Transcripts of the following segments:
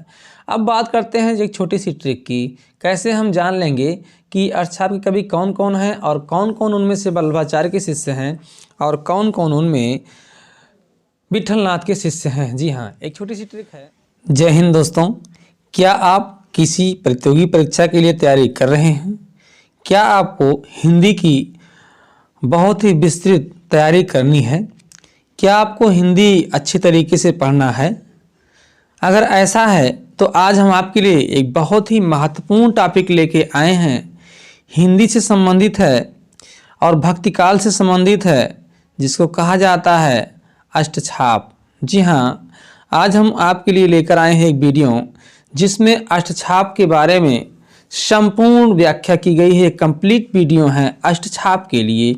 है। अब बात करते हैं एक छोटी सी ट्रिक की, कैसे हम जान लेंगे कि अष्टछाप के कवि कौन कौन हैं और कौन कौन उनमें से वल्लभाचार्य के शिष्य हैं और कौन कौन उनमें विठलनाथ के शिष्य हैं। जी हाँ, एक छोटी सी ट्रिक है। जय हिंद दोस्तों, क्या आप किसी प्रतियोगी परीक्षा के लिए तैयारी कर रहे हैं? क्या आपको हिंदी की बहुत ही विस्तृत तैयारी करनी है? क्या आपको हिंदी अच्छी तरीके से पढ़ना है? अगर ऐसा है तो आज हम आपके लिए एक बहुत ही महत्वपूर्ण टॉपिक लेके आए हैं। हिंदी से संबंधित है और भक्तिकाल से संबंधित है, जिसको कहा जाता है अष्टछाप। जी हाँ, आज हम आपके लिए लेकर आए हैं एक वीडियो जिसमें अष्टछाप के बारे में संपूर्ण व्याख्या की गई है। कंप्लीट वीडियो है अष्टछाप के लिए।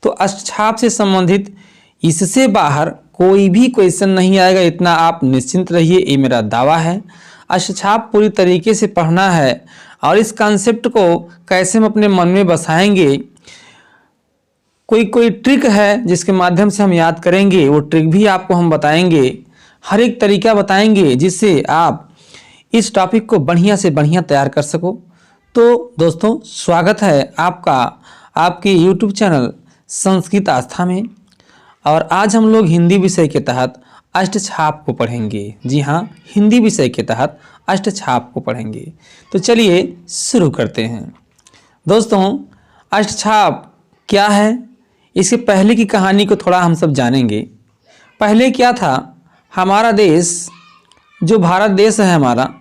तो अष्टछाप से संबंधित इससे बाहर कोई भी क्वेश्चन नहीं आएगा, इतना आप निश्चिंत रहिए, ये मेरा दावा है। अष्टछाप पूरी तरीके से पढ़ना है और इस कॉन्सेप्ट को कैसे हम अपने मन में बसाएंगे, कोई ट्रिक है जिसके माध्यम से हम याद करेंगे, वो ट्रिक भी आपको हम बताएंगे। हर एक तरीका बताएंगे जिससे आप इस टॉपिक को बढ़िया से बढ़िया तैयार कर सको। तो दोस्तों, स्वागत है आपका आपके YouTube चैनल संस्कृत आस्था में। और आज हम लोग हिंदी विषय के तहत अष्टछाप को पढ़ेंगे। जी हाँ, हिंदी विषय के तहत अष्टछाप को पढ़ेंगे। तो चलिए शुरू करते हैं। दोस्तों, अष्टछाप क्या है, इसके पहले की कहानी को थोड़ा हम सब जानेंगे। पहले क्या था, हमारा देश जो भारत देश है हमारा,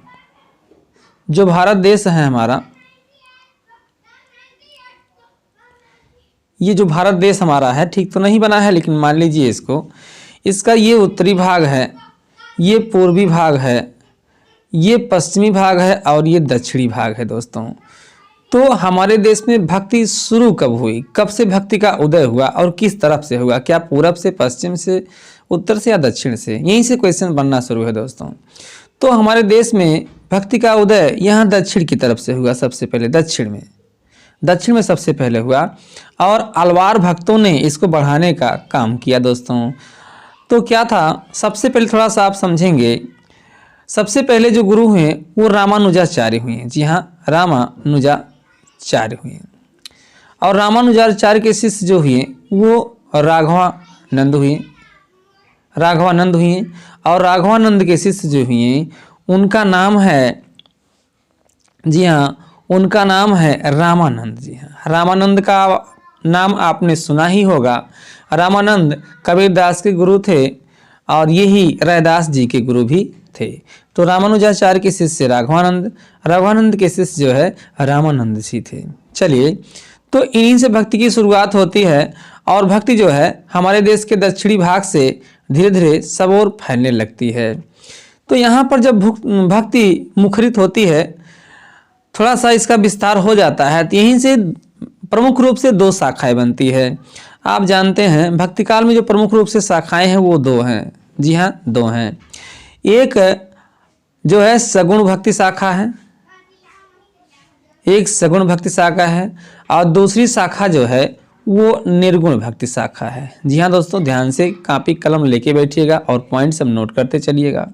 ये जो भारत देश हमारा है, ठीक तो नहीं बना है लेकिन मान लीजिए इसको, इसका ये उत्तरी भाग है, ये पूर्वी भाग है, ये पश्चिमी भाग है और ये दक्षिणी भाग है। दोस्तों, तो हमारे देश में भक्ति शुरू कब हुई, कब से भक्ति का उदय हुआ और किस तरफ से हुआ? क्या पूरब से, पश्चिम से, उत्तर से या दक्षिण से? यहीं से क्वेश्चन बनना शुरू है दोस्तों। तो हमारे देश में भक्ति का उदय यहाँ दक्षिण की तरफ से हुआ। सबसे पहले दक्षिण में सबसे पहले हुआ और अलवार भक्तों ने इसको बढ़ाने का काम किया। दोस्तों, तो क्या था, सबसे पहले थोड़ा सा आप समझेंगे। सबसे पहले जो गुरु हुए वो रामानुजाचार्य हुए। जी हाँ, रामानुजाचार्य हुए। और रामानुजाचार्य के शिष्य जो हुए वो राघवानंद हुए। और राघवानंद के शिष्य जो हुए उनका नाम है, जी हाँ, उनका नाम है रामानंद। जी हाँ, रामानंद का नाम आपने सुना ही होगा। रामानंद कबीरदास के गुरु थे और यही रैदास जी के गुरु भी थे। तो रामानुजाचार्य के शिष्य राघवानंद के शिष्य जो है रामानंद जी थे। चलिए, तो इन्हीं से भक्ति की शुरुआत होती है और भक्ति जो है हमारे देश के दक्षिणी भाग से धीरे धीरे सब ओर फैलने लगती है। तो यहाँ पर जब भक्ति मुखरित होती है, थोड़ा सा इसका विस्तार हो जाता है, तो यहीं से प्रमुख रूप से दो शाखाएं बनती है। आप जानते हैं भक्ति काल में जो प्रमुख रूप से शाखाएं हैं वो दो हैं। जी हाँ, दो हैं। एक जो है सगुण भक्ति शाखा है, और दूसरी शाखा जो है वो निर्गुण भक्ति शाखा है। जी हाँ दोस्तों, ध्यान से कॉपी कलम लेके बैठिएगा और पॉइंट सब नोट करते चलिएगा।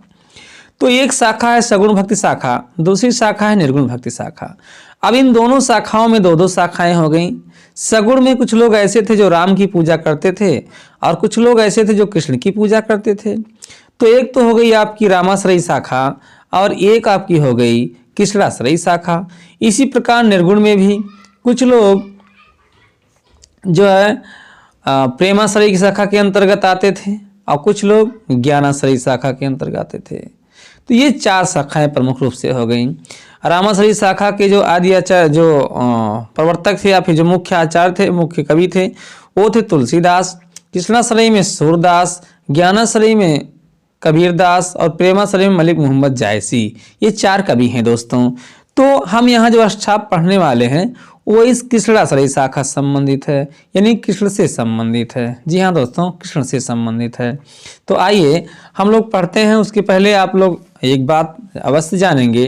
तो एक शाखा है सगुण भक्ति शाखा, दूसरी शाखा है निर्गुण भक्ति शाखा। अब इन दोनों शाखाओं में दो शाखाएं हो गई। सगुण में कुछ लोग ऐसे थे जो राम की पूजा करते थे और कुछ लोग ऐसे थे जो कृष्ण की पूजा करते थे। तो एक तो हो गई आपकी रामाश्रयी शाखा और एक आपकी हो गई कृष्णाश्रयी शाखा। इसी प्रकार निर्गुण में भी कुछ लोग जो है प्रेमाश्रयी शाखा के अंतर्गत आते थे और कुछ लोग ज्ञानाश्रयी शाखा के अंतर्गत आते थे। तो ये चार शाखाएं प्रमुख रूप से हो गई। रामाश्रयी शाखा के जो आदि आचार्य, जो प्रवर्तक थे या फिर जो मुख्य आचार्य थे, मुख्य कवि थे, वो थे तुलसीदास। कृष्णाश्रयी में सूरदास, ज्ञानाश्रयी में कबीरदास और प्रेमाश्रयी में मलिक मोहम्मद जायसी। ये चार कवि हैं दोस्तों। तो हम यहाँ जो अष्टछाप पढ़ने वाले हैं वो इस कृष्णाश्रयी शाखा संबंधित है, यानी कृष्ण से संबंधित है। जी हाँ दोस्तों, कृष्ण से संबंधित है। तो आइए हम लोग पढ़ते हैं। उसके पहले आप लोग एक बात अवश्य जानेंगे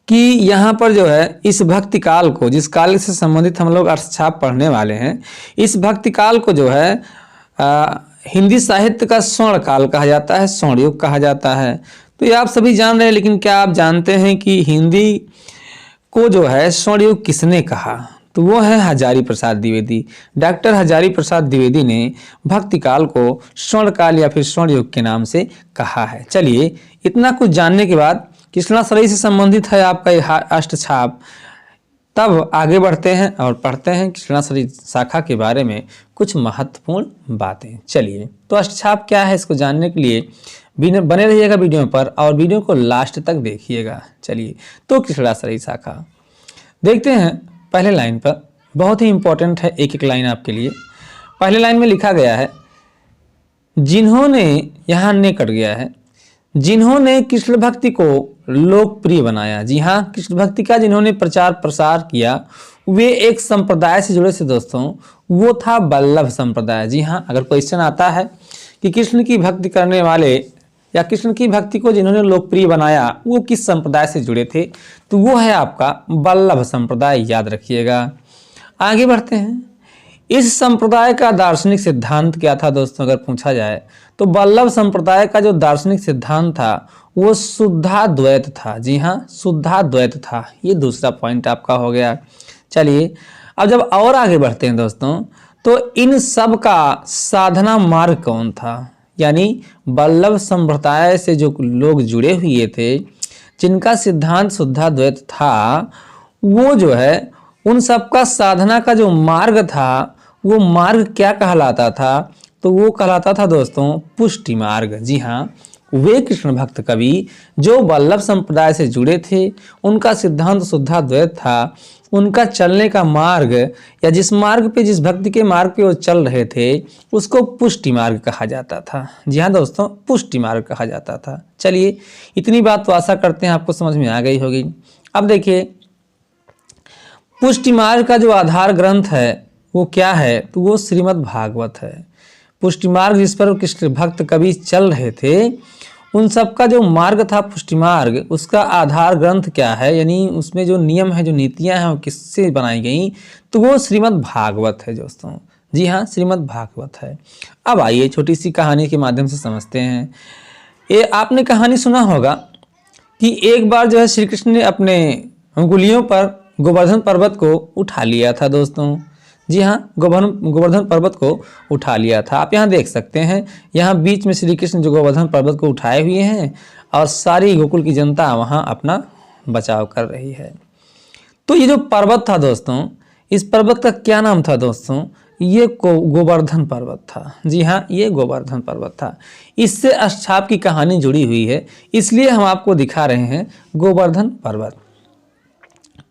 कि यहाँ पर जो है इस भक्ति काल को, जिस काल से संबंधित हम लोग अष्टछाप पढ़ने वाले हैं, इस भक्ति काल को जो है हिंदी साहित्य का स्वर्ण काल कहा जाता है, स्वर्ण युग कहा जाता है। तो ये आप सभी जान रहे हैं, लेकिन क्या आप जानते हैं कि हिंदी को जो है स्वर्ण युग किसने कहा? तो वो है हजारी प्रसाद द्विवेदी। डॉक्टर हजारी प्रसाद द्विवेदी ने भक्ति काल को स्वर्ण काल या फिर स्वर्ण युग के नाम से कहा है। चलिए, इतना कुछ जानने के बाद कृष्णाश्रयी से संबंधित है आपका यह अष्टछाप। तब आगे बढ़ते हैं और पढ़ते हैं कृष्णाश्रयी शाखा के बारे में कुछ महत्वपूर्ण बातें। चलिए, तो अष्टछाप क्या है इसको जानने के लिए बने रहिएगा वीडियो पर और वीडियो को लास्ट तक देखिएगा। चलिए, तो कृष्णाश्रयी शाखा देखते हैं। पहले लाइन पर बहुत ही इंपॉर्टेंट है, एक एक लाइन आपके लिए। पहले लाइन में लिखा गया है, जिन्होंने, यहाँ ने कट गया है, जिन्होंने कृष्ण भक्ति को लोकप्रिय बनाया। जी हाँ, कृष्ण भक्ति का जिन्होंने प्रचार प्रसार किया वे एक संप्रदाय से जुड़े थे दोस्तों, वो था वल्लभ संप्रदाय। जी हाँ, अगर क्वेश्चन आता है कि कृष्ण की भक्ति करने वाले या कृष्ण की भक्ति को जिन्होंने लोकप्रिय बनाया वो किस संप्रदाय से जुड़े थे, तो वो है आपका वल्लभ संप्रदाय, याद रखिएगा। आगे बढ़ते हैं। इस संप्रदाय का दार्शनिक सिद्धांत क्या था दोस्तों, अगर पूछा जाए तो वल्लभ संप्रदाय का जो दार्शनिक सिद्धांत था वो शुद्धाद्वैत था। जी हाँ, शुद्धाद्वैत था। ये दूसरा पॉइंट आपका हो गया। चलिए, अब जब और आगे बढ़ते हैं दोस्तों, तो इन सब का साधना मार्ग कौन था? यानी वल्लभ संप्रदाय से जो लोग जुड़े हुए थे, जिनका सिद्धांत शुद्धाद्वैत था, वो जो है उन सबका साधना का जो मार्ग था वो मार्ग क्या कहलाता था? तो वो कहलाता था दोस्तों पुष्टि मार्ग। जी हाँ, वे कृष्ण भक्त कवि जो वल्लभ संप्रदाय से जुड़े थे, उनका सिद्धांत शुद्धाद्वैत था, उनका चलने का मार्ग या जिस मार्ग पे, जिस भक्ति के मार्ग पे वो चल रहे थे उसको पुष्टि मार्ग कहा जाता था। जी हाँ दोस्तों, पुष्टि मार्ग कहा जाता था। चलिए, इतनी बात तो आशा करते हैं आपको समझ में आ गई होगी। अब देखिए, पुष्टि मार्ग का जो आधार ग्रंथ है वो क्या है? तो वो श्रीमद् भागवत है। पुष्टि मार्ग जिस पर कृष्ण भक्त कवि चल रहे थे, उन सब का जो मार्ग था पुष्टि मार्ग, उसका आधार ग्रंथ क्या है? यानी उसमें जो नियम है, जो नीतियां हैं, वो किससे बनाई गई? तो वो श्रीमद् भागवत है दोस्तों। जी हाँ, श्रीमद् भागवत है। अब आइए छोटी सी कहानी के माध्यम से समझते हैं। ये आपने कहानी सुना होगा कि एक बार जो है श्री कृष्ण ने अपने अंगुलियों पर गोवर्धन पर्वत को उठा लिया था दोस्तों। जी हाँ, गोवर्धन पर्वत को उठा लिया था। आप यहाँ देख सकते हैं, यहाँ बीच में श्री कृष्ण जो गोवर्धन पर्वत को उठाए हुए हैं और सारी गोकुल की जनता वहाँ अपना बचाव कर रही है। तो ये जो पर्वत था दोस्तों, इस पर्वत का क्या नाम था दोस्तों? ये गोवर्धन पर्वत था। जी हाँ, ये गोवर्धन पर्वत था। इससे अष्टछाप की कहानी जुड़ी हुई है, इसलिए हम आपको दिखा रहे हैं गोवर्धन पर्वत।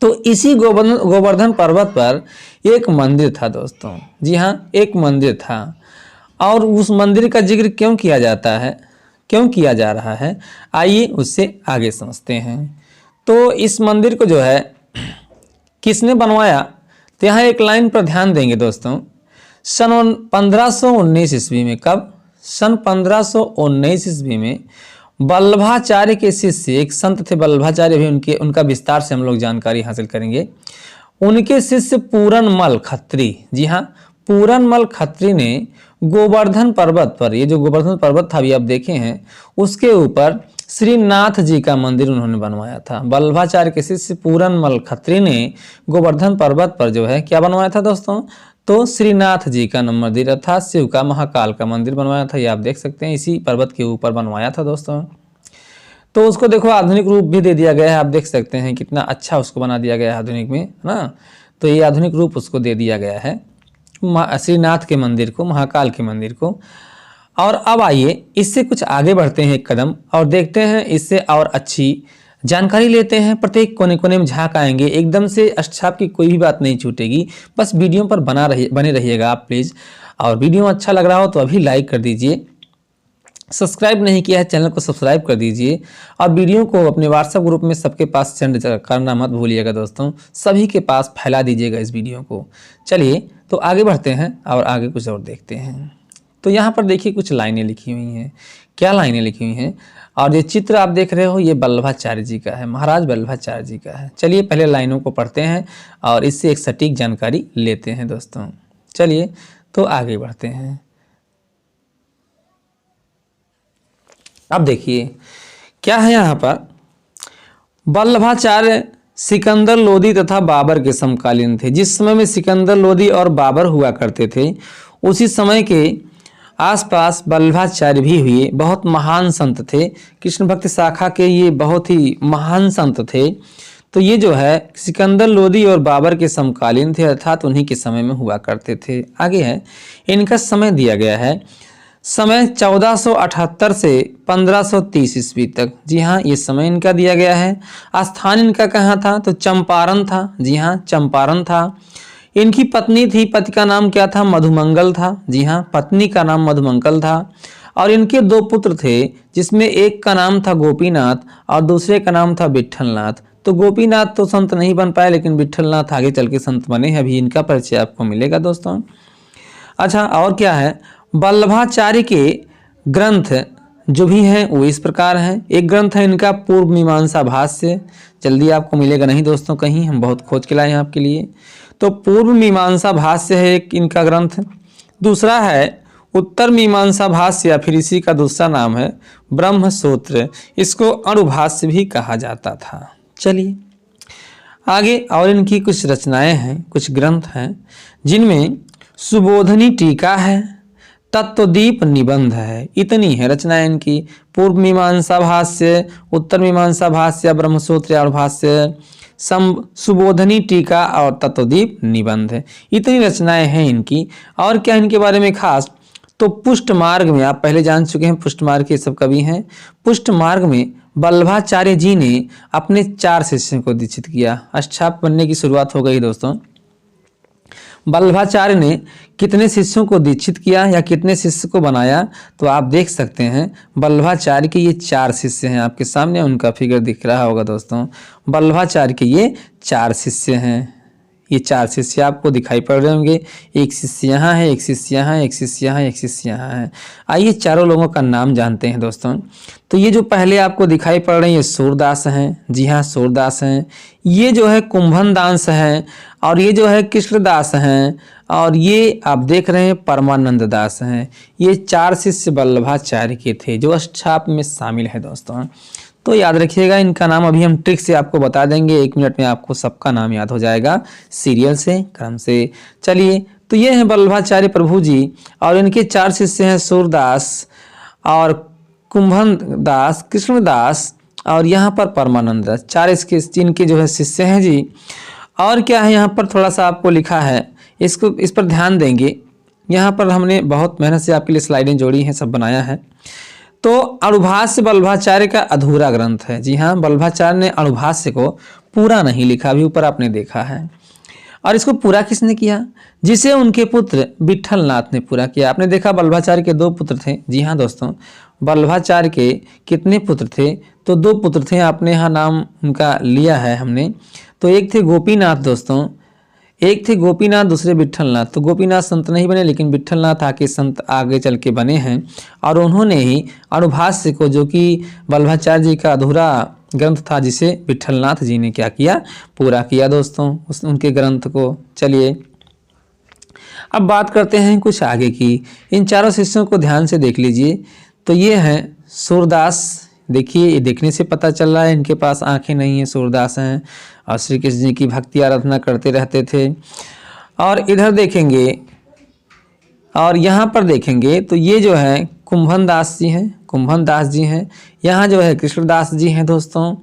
तो इसी गोवर्धन पर्वत पर एक मंदिर था दोस्तों। जी हाँ, एक मंदिर था। और उस मंदिर का जिक्र क्यों किया जाता है, क्यों किया जा रहा है, आइए उससे आगे समझते हैं। तो इस मंदिर को जो है किसने बनवाया? तो यहाँ एक लाइन पर ध्यान देंगे दोस्तों। सन 1519 ईस्वी में, कब? सन 1519 ईस्वी में वल्लभाचार्य के शिष्य, एक संत थे वल्लभाचार्य, भी उनका विस्तार से हम लोग जानकारी हासिल करेंगे। उनके शिष्य पूरनमल खत्री, जी हाँ, पूरनमल खत्री ने गोवर्धन पर्वत पर, ये जो गोवर्धन पर्वत था अभी आप देखे हैं, उसके ऊपर श्रीनाथ जी का मंदिर उन्होंने बनवाया था। वल्लभाचार्य के शिष्य पूरनमल खत्री ने गोवर्धन पर्वत पर जो है क्या बनवाया था दोस्तों? तो श्रीनाथ जी का मंदिर अर्थात शिव का, महाकाल का मंदिर बनवाया था। ये आप देख सकते हैं, इसी पर्वत के ऊपर बनवाया था दोस्तों। तो उसको देखो आधुनिक रूप भी दे दिया गया है, आप देख सकते हैं कितना अच्छा उसको बना दिया गया है आधुनिक में, है ना। तो ये आधुनिक रूप उसको दे दिया गया है श्रीनाथ के मंदिर को, महाकाल के मंदिर को। और अब आइए इससे कुछ आगे बढ़ते हैं एक कदम और देखते हैं, इससे और अच्छी जानकारी लेते हैं। प्रत्येक कोने कोने में झांक आएंगे, एकदम से अष्टछाप की कोई भी बात नहीं छूटेगी। बस वीडियो पर बने रहिएगा आप प्लीज़। और वीडियो अच्छा लग रहा हो तो अभी लाइक कर दीजिए, सब्सक्राइब नहीं किया है चैनल को सब्सक्राइब कर दीजिए, और वीडियो को अपने व्हाट्सएप ग्रुप में सबके पास सेंड करना मत भूलिएगा दोस्तों, सभी के पास फैला दीजिएगा इस वीडियो को। चलिए तो आगे बढ़ते हैं और आगे कुछ और देखते हैं। तो यहाँ पर देखिए कुछ लाइनें लिखी हुई हैं। क्या लाइनें लिखी हुई हैं? और ये चित्र आप देख रहे हो ये वल्लभाचार्य जी का है, महाराज वल्लभाचार्य जी का है। चलिए पहले लाइनों को पढ़ते हैं और इससे एक सटीक जानकारी लेते हैं दोस्तों। चलिए तो आगे बढ़ते हैं। अब देखिए क्या है यहाँ पर, वल्लभाचार्य सिकंदर लोदी तथा बाबर के समकालीन थे। जिस समय में सिकंदर लोदी और बाबर हुआ करते थे, उसी समय के आसपास वल्लभाचार्य भी हुए। बहुत महान संत थे, कृष्ण भक्ति शाखा के ये बहुत ही महान संत थे। तो ये जो है सिकंदर लोदी और बाबर के समकालीन थे, अर्थात उन्हीं के समय में हुआ करते थे। आगे है, इनका समय दिया गया है, समय 1478 से 1530 ईस्वी तक। जी हाँ, ये समय इनका दिया गया है। स्थान इनका कहाँ था, तो चंपारण था। जी हाँ, चंपारण था। इनकी पत्नी थी, पति का नाम क्या था, मधुमंगल था। जी हाँ, पत्नी का नाम मधुमंगल था। और इनके 2 पुत्र थे, जिसमें एक का नाम था गोपीनाथ और दूसरे का नाम था विट्ठलनाथ। तो गोपीनाथ तो संत नहीं बन पाए, लेकिन विट्ठलनाथ आगे चल के संत बने हैं। अभी इनका परिचय आपको मिलेगा दोस्तों। अच्छा, और क्या है, वल्लभाचार्य के ग्रंथ जो भी हैं वो इस प्रकार हैं। एक ग्रंथ है इनका पूर्व मीमांसा भाष्य, जल्दी आपको मिलेगा नहीं दोस्तों कहीं, हम बहुत खोज के लाए हैं आपके लिए। तो पूर्व मीमांसा भाष्य है एक इनका ग्रंथ। दूसरा है उत्तर मीमांसा भाष्य, या फिर इसी का दूसरा नाम है ब्रह्म सूत्र। इसको अणुभाष्य भी कहा जाता था। चलिए आगे, और इनकी कुछ रचनाएं हैं, कुछ ग्रंथ हैं, जिनमें सुबोधनी टीका है, तत्वदीप निबंध है। इतनी है रचनाएं इनकी। पूर्व मीमांसा भाष्य, उत्तर मीमांसा भाष्य, ब्रह्मसूत्र और भाष्य, सुबोधनी टीका और तत्वदीप निबंध है। इतनी रचनाएं हैं इनकी। और क्या इनके बारे में खास, तो पुष्ट मार्ग में, आप पहले जान चुके हैं पुष्ट मार्ग के सब कवि हैं। पुष्ट मार्ग में वल्लभाचार्य जी ने अपने 4 शिष्यों को दीक्षित किया। अष्टाप बनने की शुरुआत हो गई दोस्तों। वल्लभाचार्य ने कितने शिष्यों को दीक्षित किया या कितने शिष्य को बनाया, तो आप देख सकते हैं वल्लभाचार्य के ये 4 शिष्य हैं। आपके सामने उनका फिगर दिख रहा होगा दोस्तों। वल्लभाचार्य के ये 4 शिष्य हैं। ये 4 शिष्य आपको दिखाई पड़ रहे होंगे। एक शिष्य यहाँ है, एक शिष्य यहाँ है, एक शिष्य यहाँ है, एक शिष्य यहाँ है। आइए चारों लोगों का नाम जानते हैं दोस्तों। तो ये जो पहले आपको दिखाई पड़ रहे हैं, ये सूरदास हैं। जी हाँ, सूरदास हैं। ये जो है कुंभन दास हैं, और ये जो है कृष्णदास हैं, और ये आप देख रहे हैं परमानंद दास हैं। ये 4 शिष्य वल्लभाचार्य के थे जो अष्टाप में शामिल है दोस्तों। तो याद रखिएगा इनका नाम, अभी हम ट्रिक से आपको बता देंगे, 1 मिनट में आपको सबका नाम याद हो जाएगा सीरियल से, क्रम से। चलिए, तो ये हैं वल्लभाचार्य प्रभु जी, और इनके 4 शिष्य हैं सूरदास और कुंभन दास, कृष्णदास और यहाँ पर परमानंद दास। 4 इसके इनके जो है शिष्य हैं जी। और क्या है यहाँ पर थोड़ा सा आपको लिखा है, इसको इस पर ध्यान देंगे। यहाँ पर हमने बहुत मेहनत से आपके लिए स्लाइडें जोड़ी हैं, सब बनाया है। तो अणुभाष्य वल्लभाचार्य का अधूरा ग्रंथ है। जी हाँ, वल्लभाचार्य ने अणुभाष्य को पूरा नहीं लिखा, अभी ऊपर आपने देखा है। और इसको पूरा किसने किया, जिसे उनके पुत्र विट्ठलनाथ ने पूरा किया। आपने देखा वल्लभाचार्य के 2 पुत्र थे। जी हाँ दोस्तों, वल्लभाचार्य के कितने पुत्र थे, तो 2 पुत्र थे। आपने यहाँ नाम उनका लिया है हमने। तो एक थे गोपीनाथ दोस्तों, एक थे गोपीनाथ, दूसरे विट्ठलनाथ। तो गोपीनाथ संत नहीं बने, लेकिन विट्ठलनाथ आके संत आगे चल के बने हैं। और उन्होंने ही अणुभाष्य को, जो कि वल्लभाचार्य जी का अधूरा ग्रंथ था, जिसे विट्ठलनाथ जी ने क्या किया, पूरा किया दोस्तों उनके ग्रंथ को। चलिए अब बात करते हैं कुछ आगे की। इन 4 शिष्यों को ध्यान से देख लीजिए। तो ये हैं सूरदास। देखिए, ये देखने से पता चल रहा है इनके पास आंखें नहीं हैं, सूरदास हैं, और श्री कृष्ण जी की भक्ति आराधना करते रहते थे। और इधर देखेंगे और यहाँ पर देखेंगे तो ये जो है कुंभन दास जी हैं, कुंभन दास जी हैं। यहाँ जो है कृष्णदास जी हैं दोस्तों।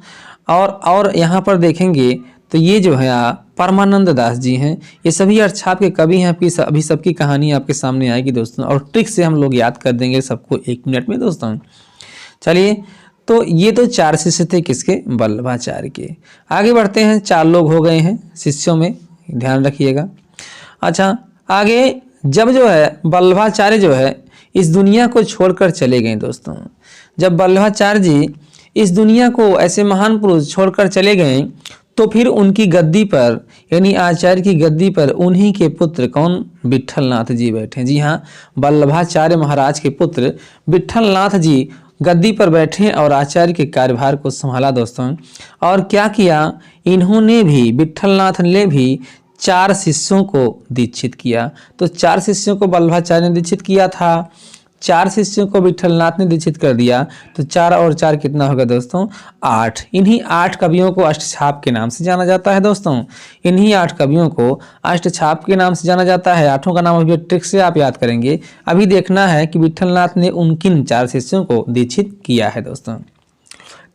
और यहाँ पर देखेंगे तो ये जो है परमानंद दास जी हैं। ये सभी अष्टाप के कवि हैं। आपकी अभी सबकी कहानी आपके सामने आएगी दोस्तों, और ट्रिक से हम लोग याद कर देंगे सबको 1 मिनट में दोस्तों। चलिए, तो ये तो 4 शिष्य थे किसके, वल्लभाचार्य के। आगे बढ़ते हैं, 4 लोग हो गए हैं शिष्यों में, ध्यान रखिएगा। अच्छा, आगे जब जो है वल्लभाचार्य जो है इस दुनिया को छोड़कर चले गए दोस्तों। जब वल्लभाचार्य जी इस दुनिया को, ऐसे महान पुरुष छोड़कर चले गए, तो फिर उनकी गद्दी पर, यानी आचार्य की गद्दी पर उन्हीं के पुत्र कौन, विट्ठलनाथ जी बैठे। जी हाँ, वल्लभाचार्य महाराज के पुत्र विट्ठलनाथ जी गद्दी पर बैठे और आचार्य के कार्यभार को संभाला दोस्तों। और क्या किया, इन्होंने भी, विट्ठलनाथ ने भी 4 शिष्यों को दीक्षित किया। तो 4 शिष्यों को वल्लभाचार्य ने दीक्षित किया था। 4 शिष्यों को विट्ठलनाथ ने दीक्षित कर दिया, तो 4 और 4 कितना होगा दोस्तों? 8। इन्हीं 8 कवियों को अष्टछाप के नाम से जाना जाता है दोस्तों। इन्हीं 8 कवियों को अष्टछाप के नाम से जाना जाता है। 8 का नाम अभी ट्रिक से आप याद करेंगे। अभी देखना है कि विट्ठलनाथ ने उन किन 4 शिष्यों को दीक्षित किया है दोस्तों।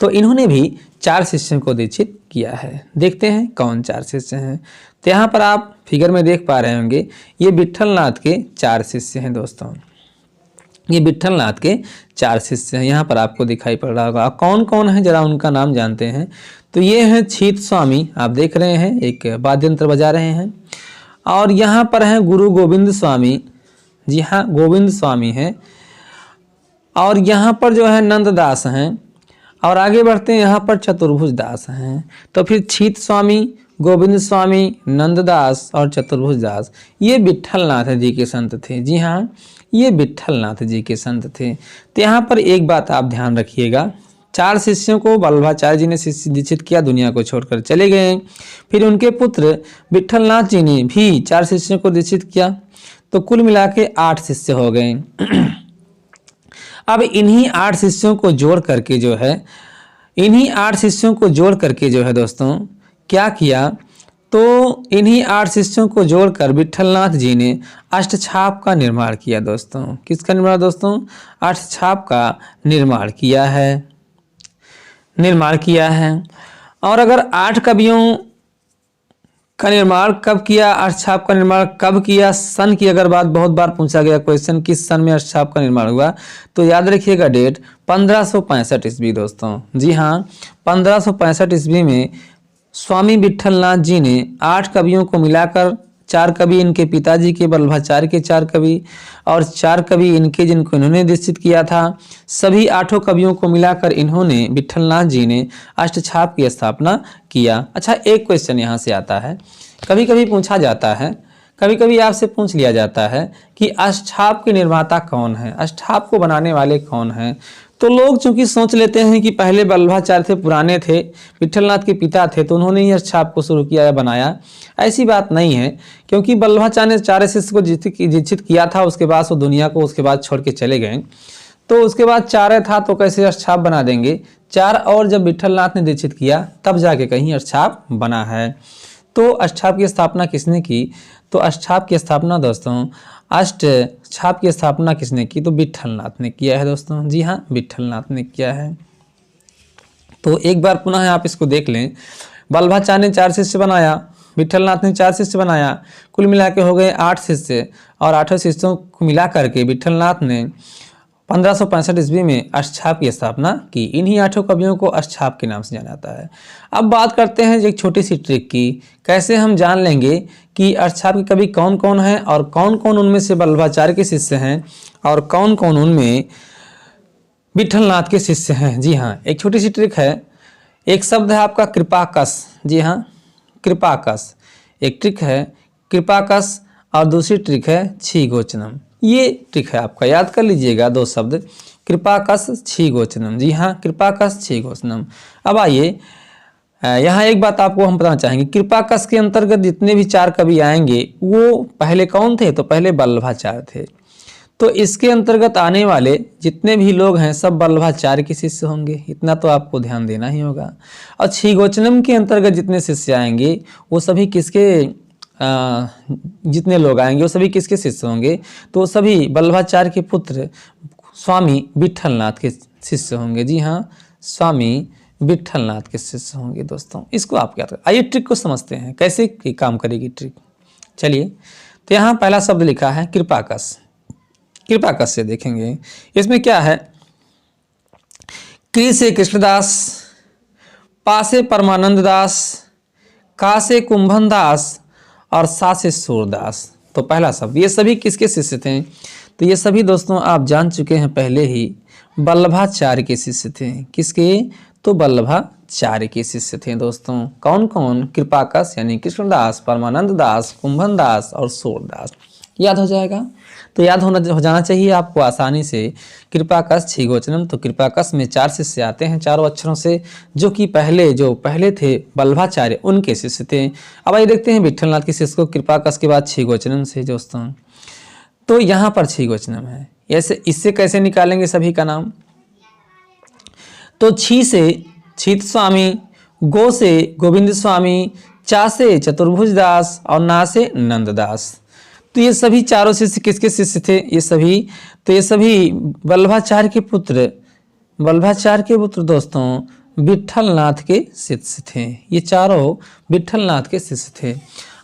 तो इन्होंने भी 4 शिष्यों को दीक्षित किया है। देखते हैं कौन 4 शिष्य हैं। तो यहाँ पर आप फिगर में देख पा रहे होंगे, ये विट्ठलनाथ के 4 शिष्य हैं दोस्तों। ये विट्ठलनाथ के 4 शिष्य हैं, यहाँ पर आपको दिखाई पड़ रहा होगा। कौन कौन है जरा उनका नाम जानते हैं। तो ये हैं छीत स्वामी, आप देख रहे हैं एक वाद्य यंत्र बजा रहे हैं। और यहाँ पर हैं गुरु गोविंद स्वामी, जी हाँ गोविंद स्वामी हैं। और यहाँ पर जो है नंददास हैं। और आगे बढ़ते हैं, यहाँ पर चतुर्भुज दास हैं। तो फिर छीत स्वामी, गोविंद स्वामी, नंददास और चतुर्भुज दास, ये विट्ठलनाथ जी के संत थे। जी हाँ, ये विट्ठलनाथ जी के संत थे। तो यहाँ पर एक बात आप ध्यान रखिएगा, 4 शिष्यों को वल्लभाचार्य जी ने शिष्य दीक्षित किया, दुनिया को छोड़कर चले गए। फिर उनके पुत्र विट्ठलनाथ जी ने भी 4 शिष्यों को दीक्षित किया, तो कुल मिला के 8 शिष्य हो गए। अब इन्हीं 8 शिष्यों को जोड़ करके जो है, इन्हीं 8 शिष्यों को जोड़ करके जो है दोस्तों क्या किया, तो इन्हीं 8 शिष्यों को जोड़कर विट्ठलनाथ जी ने अष्टछाप का निर्माण किया दोस्तों। किसका निर्माण दोस्तों? अष्टछाप का निर्माण किया है। और अगर 8 कवियों का निर्माण कब किया, अष्टछाप का निर्माण कब किया, सन की अगर बात बहुत बार पूछा गया क्वेश्चन, किस सन में अष्टछाप का निर्माण हुआ, तो याद रखिएगा डेट 1565 ईस्वी दोस्तों। जी हाँ, 1565 ईस्वी में स्वामी विट्ठलनाथ जी ने 8 कवियों को मिलाकर, 4 कवि इनके पिताजी के वल्लभाचार्य के 4 कवि और 4 कवि इनके जिनको इन्होंने दीक्षित किया था, सभी 8 कवियों को मिलाकर इन्होंने विट्ठलनाथ जी ने अष्टछाप की स्थापना किया। अच्छा, एक क्वेश्चन यहाँ से आता है, कभी कभी पूछा जाता है, कभी कभी आपसे पूछ लिया जाता है कि अष्टछाप के निर्माता कौन है, अष्टछाप को बनाने वाले कौन हैं। तो लोग चूंकि सोच लेते हैं कि पहले वल्लभाचार्य थे, पुराने थे, विट्ठलनाथ के पिता थे, तो उन्होंने ही अष्टछाप को शुरू किया या बनाया। ऐसी बात नहीं है, क्योंकि वल्लभाचार्य ने 4 शिष्य को दीक्षित किया था, उसके बाद वो दुनिया को उसके बाद छोड़ के चले गए। तो उसके बाद 4 था तो कैसे अष्टछाप बना देंगे। 4 और जब विट्ठलनाथ ने दीक्षित किया तब जाके कहीं अष्टछाप बना है। तो अष्टछाप की स्थापना किसने की? तो अष्टछाप की स्थापना दोस्तों, अष्टछाप की स्थापना किसने की? तो विट्ठलनाथ ने किया है दोस्तों। जी हाँ, विट्ठलनाथ ने किया है। तो एक बार पुनः आप इसको देख लें, वल्लभाचार्य ने 4 शिष्य बनाया, विट्ठलनाथ ने 4 शिष्य बनाया, कुल मिला के हो गए 8 शिष्य। और 8 शिष्यों को मिला करके विट्ठलनाथ ने 1565 ईस्वी में अष्टछाप की स्थापना की। इन्हीं 8 कवियों को अष्टछाप के नाम से जाना जाता है। अब बात करते हैं एक छोटी सी ट्रिक की, कैसे हम जान लेंगे कि अष्टछाप के कवि कौन कौन हैं और कौन कौन उनमें से वल्लभाचार्य के शिष्य हैं और कौन कौन उनमें विट्ठलनाथ के शिष्य हैं। जी हाँ, एक छोटी सी ट्रिक है। एक शब्द है आपका कृपाकस। जी हाँ, कृपाकस एक ट्रिक है, कृपाकस, और दूसरी ट्रिक है छीगोचनम। ये ट्रिक है आपका, याद कर लीजिएगा 2 शब्द, कृपाकस छीगोचनम। जी हाँ, कृपाकस छीगोचनम। अब आइए यहाँ एक बात आपको हम बताना चाहेंगे, कृपाकस के अंतर्गत जितने भी 4 कवि आएंगे वो पहले कौन थे? तो पहले वल्लभाचार्य थे। तो इसके अंतर्गत आने वाले जितने भी लोग हैं सब वल्लभाचार्य के शिष्य होंगे, इतना तो आपको ध्यान देना ही होगा। और छीगोचनम के अंतर्गत जितने शिष्य आएंगे वो सभी किसके, जितने लोग आएंगे वो सभी किसके शिष्य होंगे? तो सभी वल्लभाचार्य के पुत्र स्वामी विट्ठलनाथ के शिष्य होंगे। जी हाँ, स्वामी विट्ठलनाथ के शिष्य होंगे दोस्तों। इसको आप क्या करें, आइए ट्रिक को समझते हैं कैसे काम करेगी ट्रिक। चलिए, तो यहाँ पहला शब्द लिखा है कृपाकस। कृपाकस से देखेंगे इसमें क्या है, कृ से कृष्णदास, पा से परमानंद दास, का से कुंभन दास और सा से सूरदास। तो पहला शब्द, ये सभी किसके शिष्य थे? तो ये सभी दोस्तों आप जान चुके हैं पहले ही, वल्लभाचार्य के शिष्य थे। किसके? तो वल्लभाचार्य के शिष्य थे दोस्तों। कौन कौन? कृपाकस यानी कृष्णदास, परमानंद दास, कुंभन दास और सूरदास। याद हो जाएगा? तो याद हो जाना चाहिए आपको आसानी से। कृपाकस छीगोचनम, तो कृपाकस में 4 शिष्य आते हैं 4 अक्षरों से, जो कि पहले थे वल्लभाचार्य, उनके शिष्य थे। अब आइए देखते हैं विट्ठलनाथ के शिष्य को कृपाकस के बाद छीगोचनम से दोस्तों। तो यहाँ पर छीगोचनम है, ऐसे इससे कैसे निकालेंगे सभी का नाम? तो छी से छीत स्वामी, गो से गोविंद स्वामी, चा से चतुर्भुज दास और ना से नंददास। तो ये सभी चारों शिष्य किसके शिष्य थे? ये सभी वल्लभाचार्य के पुत्र, वल्लभाचार्य के पुत्र दोस्तों विट्ठल नाथ के शिष्य थे। ये चारों विट्ठल नाथ के शिष्य थे।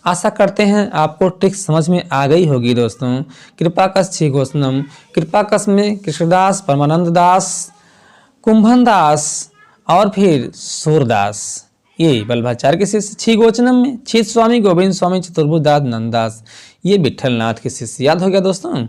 आशा करते हैं आपको ट्रिक समझ में आ गई होगी दोस्तों। कृपाकस छी घोषणम, कृपाकस में कृष्णदास, परमानंद दास, कुंभन दास और फिर सूरदास, ये वल्लभाचार्य के शिष्य। छी गोचनम में छीत स्वामी, गोविंद स्वामी, चतुर्भुज दास, नंददास, ये विट्ठल नाथ के शिष्य। याद हो गया दोस्तों?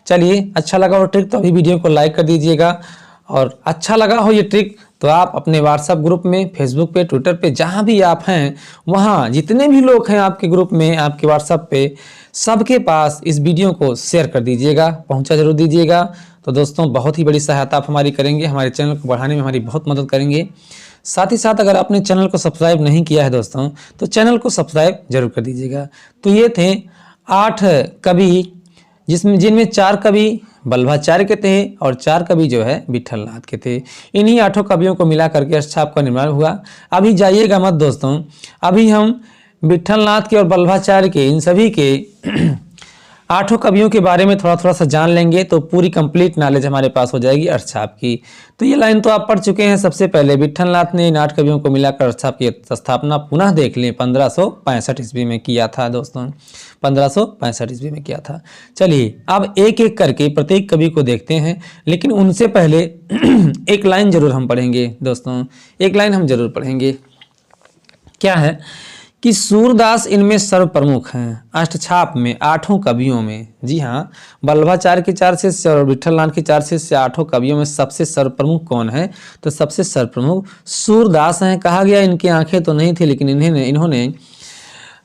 चलिए, अच्छा लगा हो ट्रिक तो अभी वीडियो को लाइक कर दीजिएगा, और अच्छा लगा हो ये ट्रिक तो आप अपने व्हाट्सएप ग्रुप में, फेसबुक पे, ट्विटर पे, जहाँ भी आप हैं वहाँ जितने भी लोग हैं आपके ग्रुप में, आपके व्हाट्सएप पे, सबके पास इस वीडियो को शेयर कर दीजिएगा, पहुँचा जरूर दीजिएगा। तो दोस्तों बहुत ही बड़ी सहायता आप हमारी करेंगे, हमारे चैनल को बढ़ाने में हमारी बहुत मदद करेंगे। साथ ही साथ अगर आपने चैनल को सब्सक्राइब नहीं किया है दोस्तों तो चैनल को सब्सक्राइब जरूर कर दीजिएगा। तो ये थे 8 कवि, जिनमें 4 कवि वल्लभाचार्य के थे और 4 कवि जो है विट्ठल नाथ के थे। इन्हीं 8 कवियों को मिला करके अष्टछाप का निर्माण हुआ। अभी जाइएगा मत दोस्तों, अभी हम विट्ठल नाथ के और वल्लभाचार्य के, इन सभी के 8 कवियों के बारे में थोड़ा सा जान लेंगे तो पूरी कंप्लीट नॉलेज हमारे पास हो जाएगी अष्टछाप की। तो ये लाइन तो आप पढ़ चुके हैं। सबसे पहले विट्ठल नाथ ने इन 8 कवियों को मिलाकर अष्टछाप की स्थापना पुनः देख लें 1565 ईस्वी में किया था दोस्तों, 1565 ईस्वी में किया था। चलिए अब एक एक करके प्रत्येक कवि को देखते हैं, लेकिन उनसे पहले एक लाइन जरूर हम पढ़ेंगे दोस्तों, एक लाइन हम जरूर पढ़ेंगे। क्या है कि सूरदास इनमें सर्व प्रमुख हैं अष्टछाप में 8 कवियों में। जी हाँ, वल्लभाचार्य के 4 शिष्य और विट्ठल नाथ के 4 शिष्य 8 कवियों में सबसे सर्व प्रमुख कौन है? तो सबसे सर्व प्रमुख सूरदास हैं। कहा गया इनकी आंखें तो नहीं थी, लेकिन इन्होंने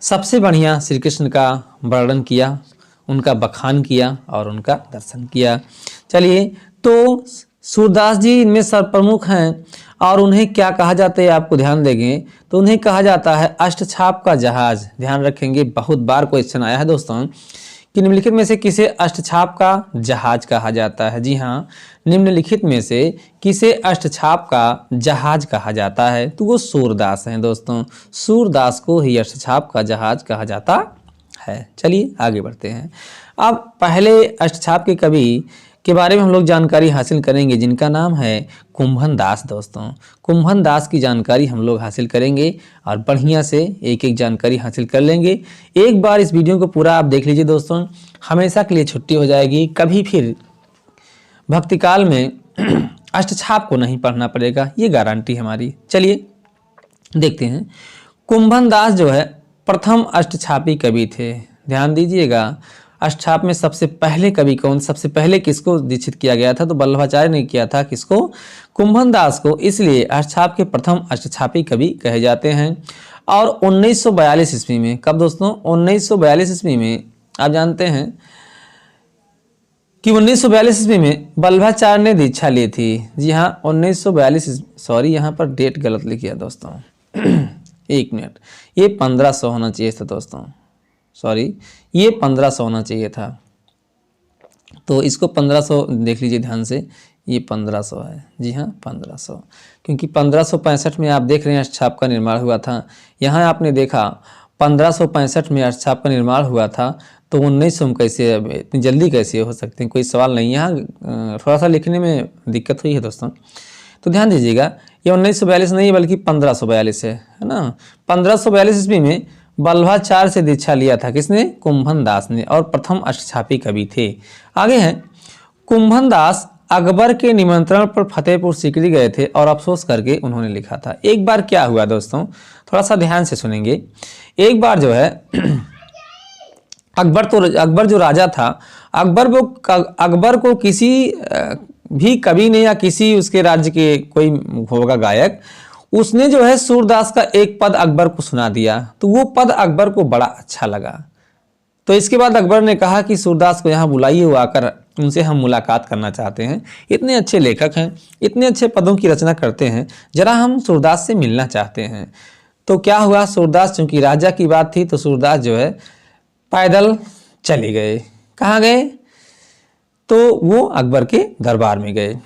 सबसे बढ़िया श्री कृष्ण का वर्णन किया, उनका बखान किया और उनका दर्शन किया। चलिए, तो सूरदास जी इनमें सर्वप्रमुख हैं और उन्हें क्या कहा जाता है आपको ध्यान देंगे तो उन्हें कहा जाता है अष्टछाप का जहाज। ध्यान रखेंगे, बहुत बार क्वेश्चन आया है दोस्तों कि निम्नलिखित में से किसे अष्टछाप का जहाज कहा जाता है। जी हाँ, निम्नलिखित में से किसे अष्टछाप का जहाज कहा जाता है? तो वो सूरदास हैं दोस्तों, सूरदास को ही अष्टछाप का जहाज कहा जाता है। चलिए आगे बढ़ते हैं। अब पहले अष्टछाप के कवि के बारे में हम लोग जानकारी हासिल करेंगे, जिनका नाम है कुंभन दास दोस्तों। कुंभन दास की जानकारी हम लोग हासिल करेंगे और बढ़िया से एक एक जानकारी हासिल कर लेंगे। एक बार इस वीडियो को पूरा आप देख लीजिए दोस्तों, हमेशा के लिए छुट्टी हो जाएगी, कभी फिर भक्ति काल में अष्टछाप को नहीं पढ़ना पड़ेगा, ये गारंटी हमारी। चलिए देखते हैं। कुंभन दास जो है प्रथम अष्टछापी कवि थे। ध्यान दीजिएगा, अष्टछाप में सबसे पहले कवि कौन, सबसे पहले किसको दीक्षित किया गया था? तो वल्लभाचार्य ने किया था। किसको? कुंभन दास को। इसलिए अष्टछाप के प्रथम अष्टछापी कवि कहे जाते हैं। और 1942 ईस्वी में, कब दोस्तों? 1942 ईस्वी में आप जानते हैं कि 1942 ईस्वी में वल्लभाचार्य ने दीक्षा ली थी। जी हाँ, 1942, सॉरी यहाँ पर डेट गलत लिखी है दोस्तों एक मिनट, ये 1500 होना चाहिए था दोस्तों, सॉरी ये 1500 होना चाहिए था। तो इसको 1500 देख लीजिए ध्यान से, ये 1500 है। जी हाँ 1500, क्योंकि 1565 में आप देख रहे हैं अष्टछाप का निर्माण हुआ था। यहाँ आपने देखा 1565 में अष्टछाप का निर्माण हुआ था, तो 1900 में कैसे, इतनी जल्दी कैसे हो सकते हैं? कोई सवाल नहीं। यहाँ थोड़ा सा लिखने में दिक्कत हुई है दोस्तों, तो ध्यान दीजिएगा। ये 1942 नहीं है बल्कि 1542 है ना। 1542 ईस्वी में वल्लभाचार्य से दीक्षा लिया था। किसने? कुंभन दास ने, और प्रथम अष्टछापी कवि थे। आगे हैं, कुंभन दास अकबर के निमंत्रण पर फतेहपुर सीकरी गए थे और अफसोस करके उन्होंने लिखा था। एक बार क्या हुआ दोस्तों, थोड़ा सा ध्यान से सुनेंगे। एक बार जो है अकबर जो राजा था, अकबर को किसी भी कवि ने या किसी उसके राज्य के कोई होगा गायक, उसने जो है सूरदास का एक पद अकबर को सुना दिया। तो वो पद अकबर को बड़ा अच्छा लगा। तो इसके बाद अकबर ने कहा कि सूरदास को यहाँ बुलाइए, वो आकर उनसे हम मुलाकात करना चाहते हैं। इतने अच्छे लेखक हैं, इतने अच्छे पदों की रचना करते हैं, जरा हम सूरदास से मिलना चाहते हैं। तो क्या हुआ, सूरदास चूंकि राजा की बात थी तो सूरदास जो है पैदल चले गए। कहाँ गए? तो वो अकबर के दरबार में गए।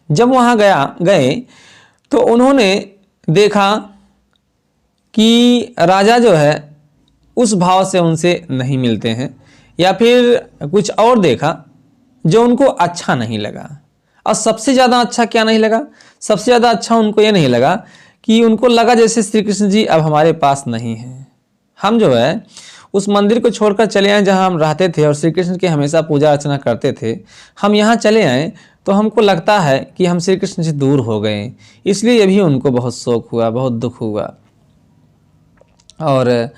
जब वहाँ गए तो उन्होंने देखा कि राजा जो है उस भाव से उनसे नहीं मिलते हैं, या फिर कुछ और देखा जो उनको अच्छा नहीं लगा। और सबसे ज़्यादा अच्छा क्या नहीं लगा? सबसे ज़्यादा अच्छा उनको ये नहीं लगा कि उनको लगा जैसे श्री कृष्ण जी अब हमारे पास नहीं हैं। हम जो है उस मंदिर को छोड़कर चले आए जहाँ हम रहते थे और श्री कृष्ण की हमेशा पूजा अर्चना करते थे, हम यहाँ चले आए तो हमको लगता है कि हम श्री कृष्ण से दूर हो गए। इसलिए भी उनको बहुत शोक हुआ, बहुत दुख हुआ। और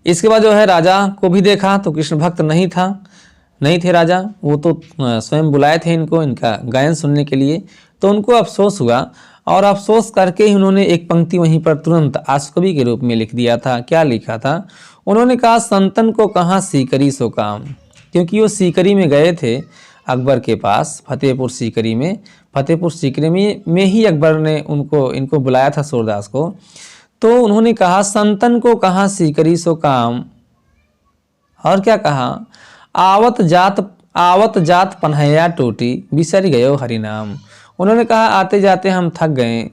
इसके बाद जो है राजा को भी देखा तो कृष्ण भक्त नहीं थे राजा, वो तो स्वयं बुलाए थे इनको इनका गायन सुनने के लिए। तो उनको अफसोस हुआ और अफसोस करके ही उन्होंने एक पंक्ति वहीं पर तुरंत आशुकवि के रूप में लिख दिया था। क्या लिखा था? उन्होंने कहा, संतन को कहाँ सीकरी सो काम। क्योंकि वो सीकरी में गए थे अकबर के पास, फतेहपुर सीकरी में ही अकबर ने इनको बुलाया था सूरदास को। तो उन्होंने कहा, संतन को कहाँ सीकरी सो काम। और क्या कहा? आवत जात पन्हैया टूटी, बिसर गयो हरि नाम। उन्होंने कहा, आते जाते हम थक गए,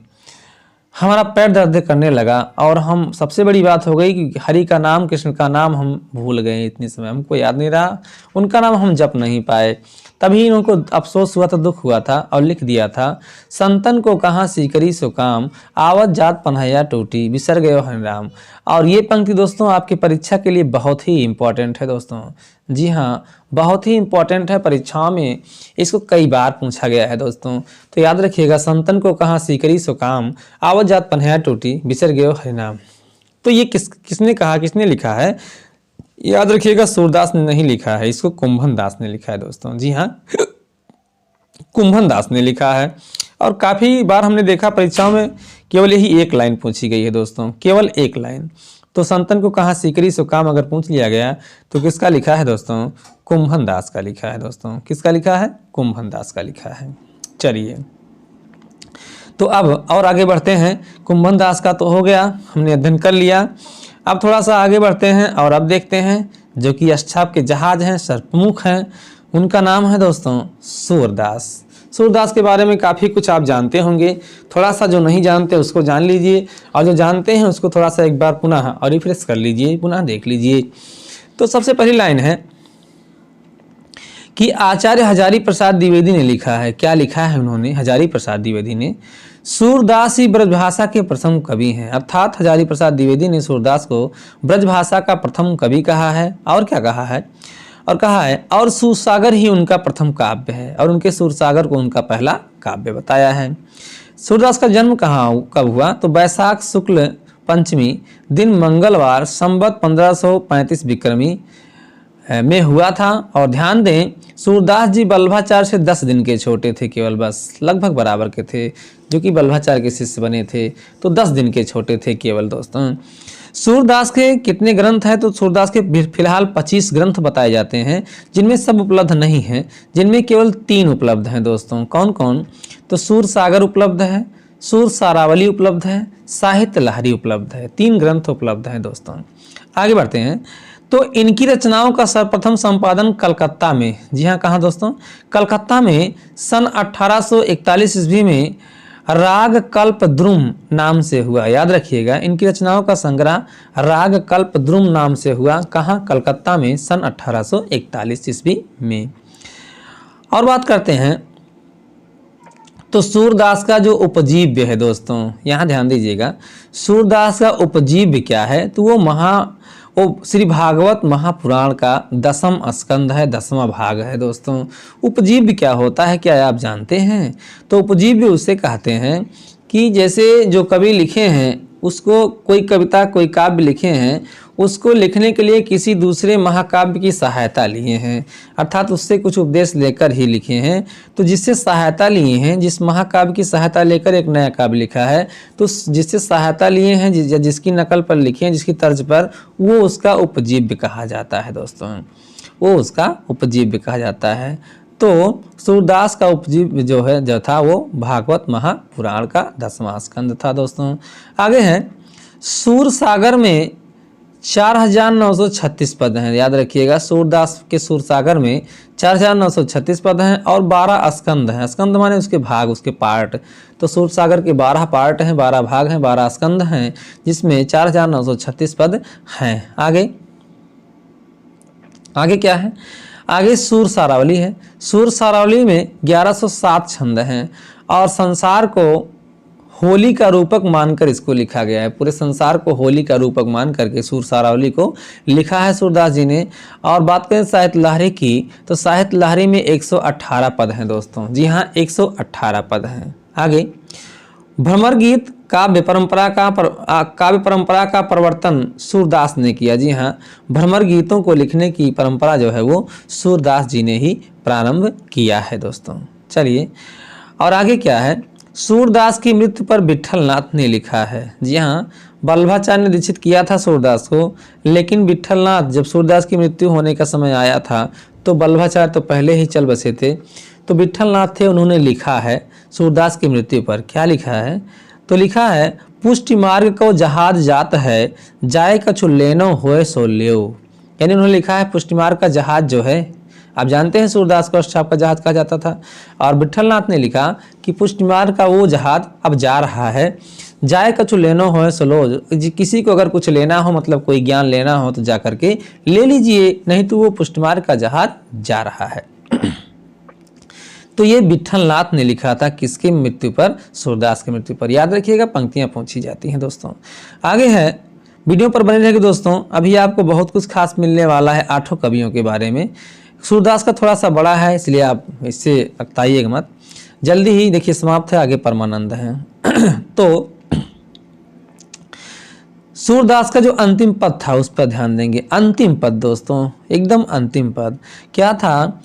हमारा पैर दर्द करने लगा, और हम सबसे बड़ी बात हो गई कि हरि का नाम, कृष्ण का नाम हम भूल गए। इतनी समय हमको याद नहीं रहा, उनका नाम हम जप नहीं पाए। तभी इनको अफसोस हुआ था, दुख हुआ था, और लिख दिया था, संतन को कहाँ सीकरी सो काम, आवत जात पन्हैया टूटी, बिसर गयो हरि राम। और ये पंक्ति दोस्तों आपकी परीक्षा के लिए बहुत ही इम्पोर्टेंट है दोस्तों। जी हाँ, बहुत ही इम्पोर्टेंट है, परीक्षाओं में इसको कई बार पूछा गया है दोस्तों। तो याद रखिएगा, संतन को कहाँ सीकरी सो काम, आवत जात पन्हैया टूटी, बिसर गयो हरि नाम। तो ये किसने कहा, किसने लिखा है? याद रखिएगा, सूरदास ने नहीं लिखा है, इसको कुंभन दास ने लिखा है दोस्तों। जी हाँ, कुंभन दास ने लिखा है। और काफ़ी बार हमने देखा परीक्षाओं में केवल यही एक लाइन पूछी गई है दोस्तों, केवल एक लाइन। तो संतन को कहाँ सीकरी सो काम अगर पूछ लिया गया तो किसका लिखा है दोस्तों? कुंभन दास का लिखा है दोस्तों। किसका लिखा है? कुंभन दास का लिखा है। चलिए, तो अब और आगे बढ़ते हैं। कुंभन दास का तो हो गया, हमने अध्ययन कर लिया। अब थोड़ा सा आगे बढ़ते हैं और अब देखते हैं जो कि अष्टाप के जहाज हैं, सर्पमुख हैं, उनका नाम है दोस्तों सूरदास। सूरदास के बारे में काफ़ी कुछ आप जानते होंगे, थोड़ा सा जो नहीं जानते उसको जान लीजिए, और जो जानते हैं उसको थोड़ा सा एक बार पुनः और रिफ्रेश कर लीजिए, पुनः देख लीजिए। तो सबसे पहली लाइन है कि आचार्य हजारी प्रसाद द्विवेदी ने लिखा है। क्या लिखा है उन्होंने? हजारी प्रसाद द्विवेदी ने, सूरदास ही ब्रजभाषा के प्रथम कवि हैं। अर्थात हजारी प्रसाद द्विवेदी ने सूरदास को ब्रजभाषा का प्रथम कवि कहा है। और क्या कहा है? और कहा है, और सूरसागर ही उनका प्रथम काव्य है, और उनके सूरसागर को उनका पहला काव्य बताया है। सूरदास का जन्म कब हुआ? तो वैशाख शुक्ल पंचमी दिन मंगलवार संवत 1535 विक्रमी में हुआ था। और ध्यान दें, सूरदास जी वल्लभाचार्य से 10 दिन के छोटे थे केवल, बस लगभग बराबर के थे, जो कि वल्लभाचार्य के शिष्य बने थे, तो 10 दिन के छोटे थे केवल दोस्तों। सूरदास के कितने ग्रंथ हैं? तो सूरदास के फिलहाल 25 ग्रंथ बताए जाते हैं, जिनमें सब उपलब्ध नहीं हैं, जिनमें केवल 3 उपलब्ध हैं दोस्तों। कौन कौन? तो सूरसागर उपलब्ध है, सूरसारावली उपलब्ध है, साहित्य लहरी उपलब्ध है। 3 ग्रंथ उपलब्ध हैं दोस्तों। आगे बढ़ते हैं। तो इनकी रचनाओं का सर्वप्रथम संपादन कलकत्ता में, जी हाँ कहाँ दोस्तों? कलकत्ता में सन 1841 ईस्वी में राग कल्प द्रुम नाम से हुआ। याद रखिएगा, इनकी रचनाओं का संग्रह राग कल्प द्रुम नाम से हुआ। कहाँ? कलकत्ता में सन 1841 ईस्वी में। और बात करते हैं तो सूरदास का जो उपजीव्य है दोस्तों, यहाँ ध्यान दीजिएगा, सूरदास का उपजीव्य क्या है? तो वो श्री भागवत महापुराण का 10वां स्कंद है, 10वां भाग है दोस्तों। उपजीव्य क्या होता है, क्या आप जानते हैं? तो उपजीव्य उसे कहते हैं कि जैसे जो कवि लिखे हैं, उसको कोई कविता कोई काव्य लिखे हैं, उसको लिखने के लिए किसी दूसरे महाकाव्य की सहायता लिए हैं, अर्थात उससे कुछ उपदेश लेकर ही लिखे हैं। तो जिससे सहायता लिए हैं, जिस महाकाव्य की सहायता लेकर एक नया काव्य लिखा है, तो जिससे सहायता लिए हैं, जिसकी नकल पर लिखे हैं, जिसकी तर्ज पर, वो उसका उपजीव्य कहा जाता है दोस्तों, वो उसका उपजीव्य कहा जाता है। तो सूरदास का उपजीव्य जो था वो भागवत महापुराण का 10वां स्कंद था दोस्तों। आगे है, सूरसागर में 4936 पद हैं, याद रखिएगा। सूरदास के सूरसागर में 4936 पद हैं और 12 स्कंद हैं। स्कंद माने उसके भाग, उसके पार्ट। तो सूरसागर के 12 पार्ट हैं, 12 भाग हैं, 12 स्कंद हैं, जिसमें 4936 पद हैं। आगे क्या है? आगे सूर सारावली है। सूर सारावली में 1107 छंद हैं और संसार को होली का रूपक मानकर इसको लिखा गया है। पूरे संसार को होली का रूपक मान करके सूर सारावली को लिखा है सूरदास जी ने। और बात करें साहित्य लहरी की, तो साहित्य लहरी में 118 पद हैं दोस्तों। जी हाँ, 118 पद हैं। आगे भ्रमर गीत काव्य परंपरा का प्रवर्तन सूरदास ने किया। जी हाँ, भ्रमर गीतों को लिखने की परंपरा जो है वो सूरदास जी ने ही प्रारंभ किया है दोस्तों। चलिए, और आगे क्या है? सूरदास की मृत्यु पर विट्ठलनाथ ने लिखा है। जी हाँ, वल्लभाचार्य ने दीक्षित किया था सूरदास को, लेकिन विट्ठलनाथ, जब सूरदास की मृत्यु होने का समय आया था तो वल्लभाचार्य तो पहले ही चल बसे थे। तो विट्ठलनाथ थे, उन्होंने लिखा है सूरदास की मृत्यु पर। क्या लिखा है? तो लिखा है, पुष्टि मार्ग को जहाज जात है, जाए कछु लेनो होए सो लेओ। यानी उन्होंने लिखा है पुष्टि मार्ग का जहाज जो है, आप जानते हैं सूरदास को अष्टचाप का जहाज कहा जाता था। और विट्ठलनाथ ने लिखा कि पुष्टि मार्ग का वो जहाज अब जा रहा है, जाए कछु लेनो होए सो लो। किसी को अगर कुछ लेना हो, मतलब कोई ज्ञान लेना हो, तो जा करके ले लीजिए, नहीं तो वो पुष्टि मार्ग का जहाज जा रहा है। तो ये विट्ठलनाथ ने लिखा था किसकी मृत्यु पर? सूरदास की मृत्यु पर। याद रखिएगा, पंक्तियां पूछी जाती हैं दोस्तों। आगे है, वीडियो पर बने रहेगी दोस्तों। अभी आपको बहुत कुछ खास मिलने वाला है 8 कवियों के बारे में। सूरदास का थोड़ा सा बड़ा है, इसलिए आप इससे अकताइएगा मत। जल्दी ही देखिए समाप्त है, आगे परमानंद है। तो सूरदास का जो अंतिम पद था उस पर ध्यान देंगे। अंतिम पद दोस्तों, एकदम अंतिम पद क्या था?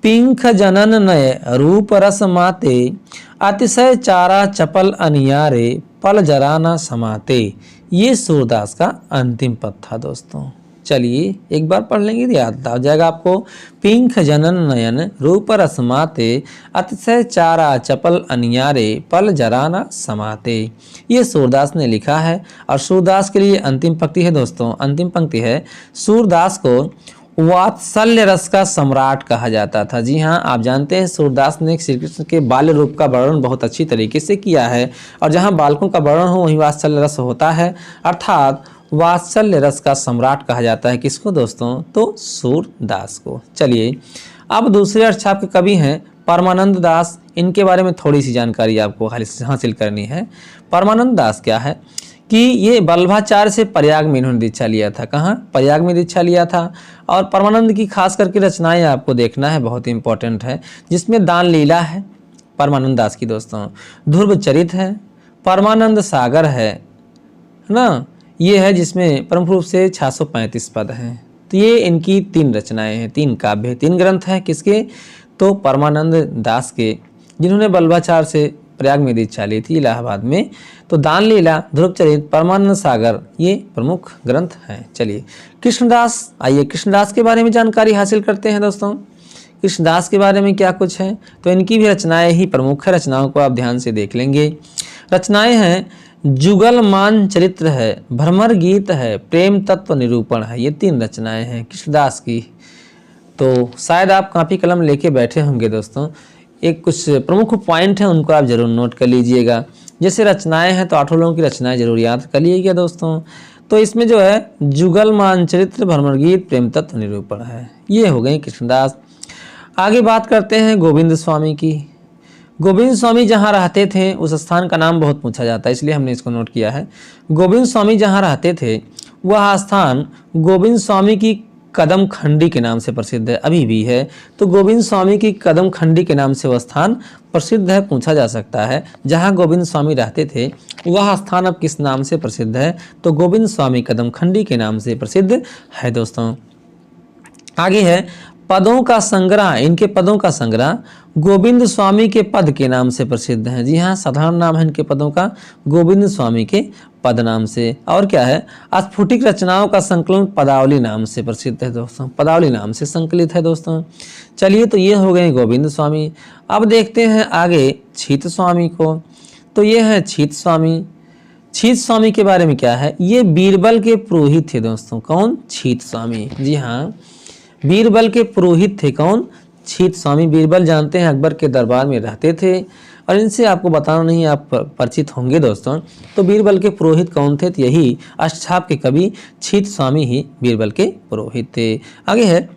पिंख जनन नय रूप रस माते, अतिशय चारा चपल अनियारे, पल जरा न समाते। ये सूरदास का अंतिम पद था दोस्तों। चलिए एक बार पढ़ लेंगे, याद आ जाएगा आपको। पिंख जनन नयन रूप रस माते, अतिशय चारा चपल अनियारे, पल जरा न समाते। ये सूरदास ने लिखा है। और सूरदास के लिए अंतिम पंक्ति है दोस्तों, अंतिम पंक्ति है, सूरदास को वात्सल्य रस का सम्राट कहा जाता था। जी हाँ, आप जानते हैं सूरदास ने श्री कृष्ण के बाल्य रूप का वर्णन बहुत अच्छी तरीके से किया है। और जहाँ बालकों का वर्णन हो वहीं वात्सल्य रस होता है, अर्थात वात्सल्य रस का सम्राट कहा जाता है। किसको दोस्तों? तो सूरदास को। चलिए, अब दूसरे अष्टचाप के कवि हैं परमानंद दास। इनके बारे में थोड़ी सी जानकारी आपको हासिल करनी है। परमानंद दास क्या है कि ये वल्लभाचार्य से प्रयाग में इन्होंने दीक्षा लिया था। कहाँ? प्रयाग में दीक्षा लिया था। और परमानंद की खास करके रचनाएं आपको देखना है, बहुत इंपॉर्टेंट है, जिसमें दान लीला है परमानंद दास की दोस्तों, ध्रुव चरित है, परमानंद सागर है ना, ये है जिसमें प्रमुख रूप से 635 पद हैं। तो ये इनकी 3 रचनाएं हैं, 3 काव्य, 3 ग्रंथ हैं। किसके? तो परमानंद दास के, जिन्होंने वल्लभाचार्य से प्रयाग में दीक्षा ली थी इलाहाबाद में। तो दान लीला, ध्रुव चरित, परमानंद सागर, ये प्रमुख ग्रंथ हैं। चलिए कृष्णदास, आइए कृष्णदास के बारे में जानकारी हासिल करते हैं दोस्तों। कृष्णदास के बारे में क्या कुछ है? तो इनकी भी रचनाएं ही प्रमुख है, रचनाओं को आप ध्यान से देख लेंगे। रचनाएं हैं जुगलमान चरित्र है, भ्रमर गीत है, प्रेम तत्व निरूपण है। ये 3 रचनाएं हैं कृष्णदास की। तो शायद आप कॉपी कलम लेके बैठे होंगे दोस्तों। एक कुछ प्रमुख पॉइंट हैं, उनको आप जरूर नोट कर लीजिएगा। जैसे रचनाएं हैं तो 8 लोगों की रचनाएं जरूर याद कर लीजिएगा दोस्तों। तो इसमें जो है जुगलमान चरित्र, भ्रमर गीत, प्रेम तत्व निरूपण है, ये हो गई कृष्णदास। आगे बात करते हैं गोविंद स्वामी की। गोविंद स्वामी जहाँ रहते थे उस स्थान का नाम बहुत पूछा जाता है, इसलिए हमने इसको नोट किया है। गोविंद स्वामी जहाँ रहते थे वह स्थान गोविंद स्वामी की कदम खंडी के नाम से प्रसिद्ध है, अभी भी है। तो गोविंद स्वामी की कदम खंडी के नाम से वह स्थान प्रसिद्ध है, पूछा जा सकता है। जहाँ गोविंद स्वामी रहते थे वह स्थान अब किस नाम से प्रसिद्ध है? तो गोविंद स्वामी कदम खंडी के नाम से प्रसिद्ध है दोस्तों। आगे है पदों का संग्रह। इनके पदों का संग्रह गोविंद स्वामी के पद के नाम से प्रसिद्ध हैं। जी हाँ, साधारण नाम है इनके पदों का, गोविंद स्वामी के पद नाम से। और क्या है? स्फुटिक रचनाओं का संकलन पदावली नाम से प्रसिद्ध है दोस्तों, पदावली नाम से संकलित है दोस्तों। चलिए, तो ये हो गए गोविंद स्वामी। अब देखते हैं आगे छीत स्वामी को। तो ये है छीत स्वामी। छीत स्वामी के बारे में क्या है, ये बीरबल के पुरोहित थे दोस्तों। कौन? छीत स्वामी। जी हाँ, बीरबल के पुरोहित थे। कौन? छीत स्वामी। बीरबल जानते हैं अकबर के दरबार में रहते थे और इनसे आपको बताना नहीं, आप परिचित होंगे दोस्तों। तो बीरबल के पुरोहित कौन थे? तो यही अष्टछाप के कवि छीत स्वामी ही बीरबल के पुरोहित थे। आगे है,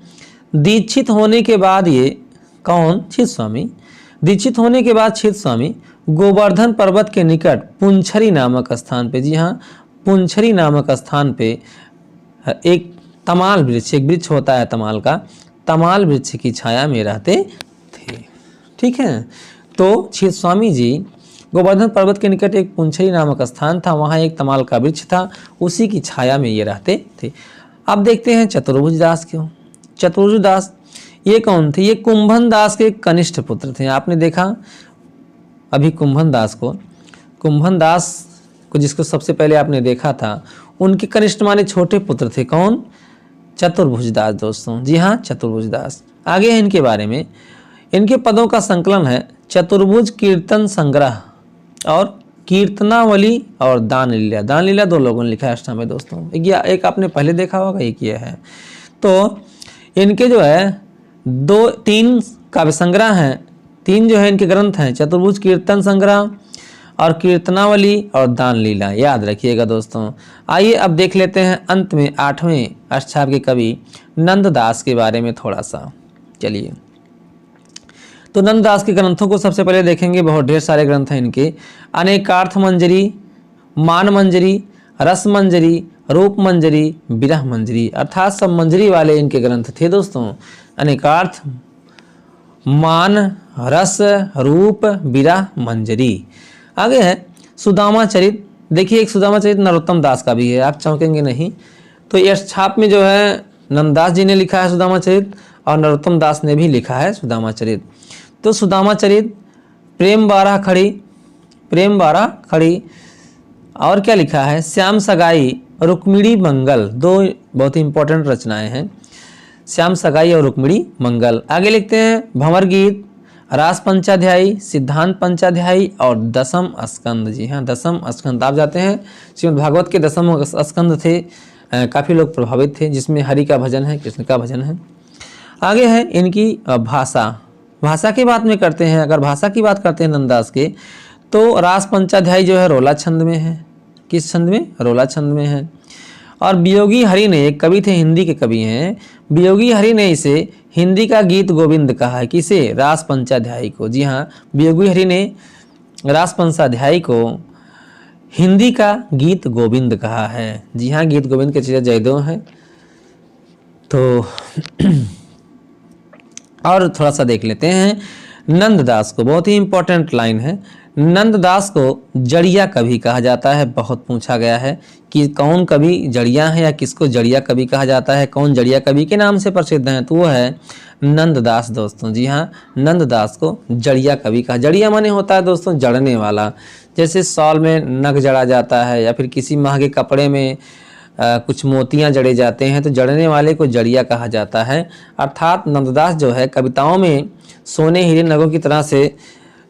दीक्षित होने के बाद ये कौन? छीत स्वामी। दीक्षित होने के बाद छीत स्वामी गोवर्धन पर्वत के निकट पुंछरी नामक स्थान पे, जी हाँ, पुंछरी नामक स्थान पे एक तमाल वृक्ष, एक वृक्ष होता है तमाल का, तमाल वृक्ष की छाया में रहते थे। ठीक है, तो छीत स्वामी जी गोवर्धन पर्वत के निकट एक पुंछरी नामक स्थान था, वहाँ एक तमाल का वृक्ष था, उसी की छाया में ये रहते थे। अब देखते हैं चतुर्भुज दास क्यों। चतुर्भुज दास ये कौन थे? ये कुंभन दास के कनिष्ठ पुत्र थे। आपने देखा अभी कुंभन दास को जिसको सबसे पहले आपने देखा था, उनके कनिष्ठ माने छोटे पुत्र थे। कौन? चतुर्भुज दास दोस्तों। जी हाँ, चतुर्भुज दास। आगे है इनके बारे में, इनके पदों का संकलन है चतुर्भुज कीर्तन संग्रह और कीर्तनावली और दान लीला। दान लीला दो लोगों ने लिखा है अष्टम में दोस्तों, एक आपने पहले देखा होगा, एक ये है। तो इनके जो है 2-3 काव्य संग्रह हैं, 3 जो है इनके ग्रंथ हैं, चतुर्भुज कीर्तन संग्रह और कीर्तनावली और दान लीला, याद रखिएगा दोस्तों। आइए अब देख लेते हैं अंत में 8वें अष्टछाप के कवि नंददास के बारे में थोड़ा सा। चलिए, तो नंददास के ग्रंथों को सबसे पहले देखेंगे। बहुत ढेर सारे ग्रंथ हैं इनके। अनेकार्थ मंजरी, मान मंजरी, रस मंजरी, रूप मंजरी, विरह मंजरी, अर्थात सब मंजरी वाले इनके ग्रंथ थे दोस्तों। अनेकार्थ, मान, रस, रूप, विरह, मंजरी। आगे है सुदामा चरित। देखिए, एक सुदामा चरित नरोत्तम दास का भी है, आप चौंकेंगे नहीं। तो ये छाप में जो है नंददास जी ने लिखा है सुदामा चरित और नरोत्तम दास ने भी लिखा है सुदामा चरित। तो सुदामा चरित, प्रेम बारह खड़ी और क्या लिखा है, श्याम सगाई, रुक्मिणी मंगल, 2 बहुत ही इंपॉर्टेंट रचनाएं हैं, श्याम सगाई और रुक्मिणी मंगल। आगे लिखते हैं भंवर गीत, रास पंचाध्यायी, सिद्धांत पंचाध्यायी और दसम स्कंद। जी हाँ, दसम स्कंद। आप जाते हैं श्रीमद् भागवत के दसम स्कंद थे, काफ़ी लोग प्रभावित थे, जिसमें हरि का भजन है, कृष्ण का भजन है। आगे है इनकी भाषा की बात में करते हैं। अगर भाषा की बात करते हैं नंददास के, तो रास पंचाध्यायी जो है रोला छंद में है। किस छंद में? रोला छंद में है। और वियोगी हरि ने, एक कवि थे, हिंदी के कवि हैं, वियोगी हरि ने इसे हिंदी का गीत गोविंद कहा है। किसे? रास पंचाध्यायी को। जी हाँ, वियोगी हरि ने रास पंचाध्यायी को हिंदी का गीत गोविंद कहा है। जी हाँ, गीत गोविंद के चीज़ें जयदेव हैं। तो और थोड़ा सा देख लेते हैं नंददास को। बहुत ही इंपॉर्टेंट लाइन है, नंददास को जड़िया कवि कहा जाता है। बहुत पूछा गया है कि कौन कवि जड़िया है या किसको जड़िया कवि कहा जाता है, कौन जड़िया कवि के नाम से प्रसिद्ध हैं, तो वो है नंददास दोस्तों। जी हाँ, नंददास को जड़िया कवि कहा। जड़िया माने होता है दोस्तों जड़ने वाला, जैसे शॉल में नग जड़ा जाता है या फिर किसी महंगे कपड़े में कुछ मोतियां जड़े जाते हैं, तो जड़ने वाले को जड़िया कहा जाता है। अर्थात नंददास जो है कविताओं में सोने हीरे नगों की तरह से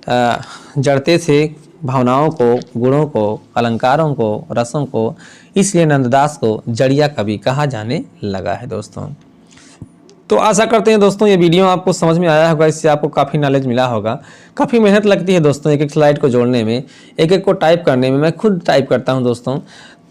जड़ते थे भावनाओं को, गुणों को, अलंकारों को, रसों को, इसलिए नंददास को जड़िया कवि कहा जाने लगा है दोस्तों। तो आशा करते हैं दोस्तों ये वीडियो आपको समझ में आया होगा, इससे आपको काफ़ी नॉलेज मिला होगा। काफ़ी मेहनत लगती है दोस्तों एक एक स्लाइड को जोड़ने में, एक एक को टाइप करने में। मैं खुद टाइप करता हूं दोस्तों।